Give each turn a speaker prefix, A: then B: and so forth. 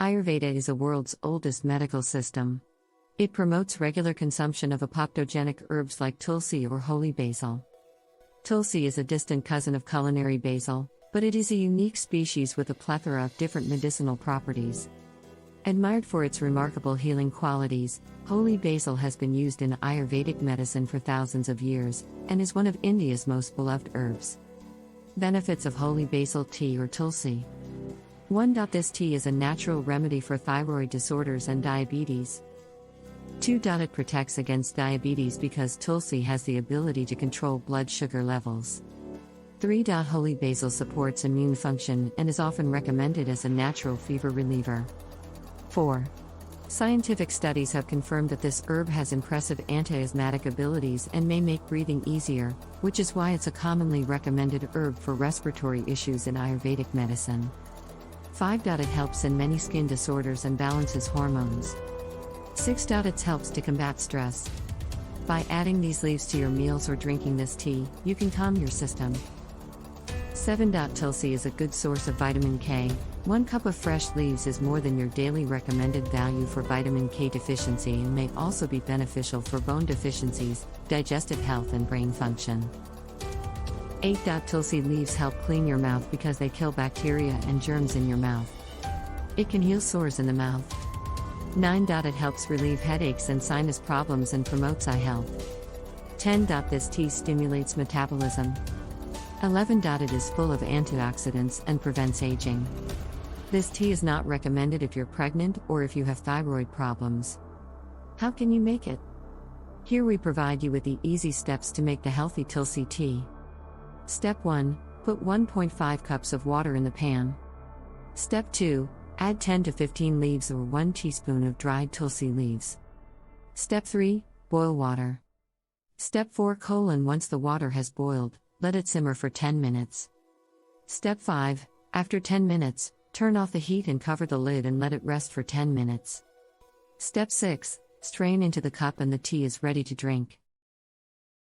A: Ayurveda is the world's oldest medical system. It promotes regular consumption of apoptogenic herbs like tulsi or holy basil. Tulsi is a distant cousin of culinary basil, but it is a unique species with a plethora of different medicinal properties. Admired for its remarkable healing qualities, holy basil has been used in Ayurvedic medicine for thousands of years, and is one of India's most beloved herbs. Benefits of holy basil tea or tulsi. 1. This tea is a natural remedy for thyroid disorders and diabetes. 2. It protects against diabetes because tulsi has the ability to control blood sugar levels. 3. Holy basil supports immune function and is often recommended as a natural fever reliever. 4. Scientific studies have confirmed that this herb has impressive anti-asthmatic abilities and may make breathing easier, which is why it's a commonly recommended herb for respiratory issues in Ayurvedic medicine. 5. It helps in many skin disorders and balances hormones. 6. It helps to combat stress. By adding these leaves to your meals or drinking this tea, you can calm your system. 7. Tulsi is a good source of vitamin K. 1 cup of fresh leaves is more than your daily recommended value for vitamin K deficiency and may also be beneficial for bone deficiencies, digestive health and brain function. 8. Tulsi leaves help clean your mouth because they kill bacteria and germs in your mouth. It can heal sores in the mouth. 9. It helps relieve headaches and sinus problems and promotes eye health. 10. This tea stimulates metabolism. 11. It is full of antioxidants and prevents aging. This tea is not recommended if you're pregnant or if you have thyroid problems. How can you make it? Here we provide you with the easy steps to make the healthy tulsi tea. Step 1. Put 1.5 cups of water in the pan. Step 2. Add 10 to 15 leaves or 1 teaspoon of dried tulsi leaves. Step 3. Boil water. Step 4. Once the water has boiled, let it simmer for 10 minutes. Step 5. After 10 minutes, turn off the heat and cover the lid and let it rest for 10 minutes. Step 6. Strain into the cup and the tea is ready to drink.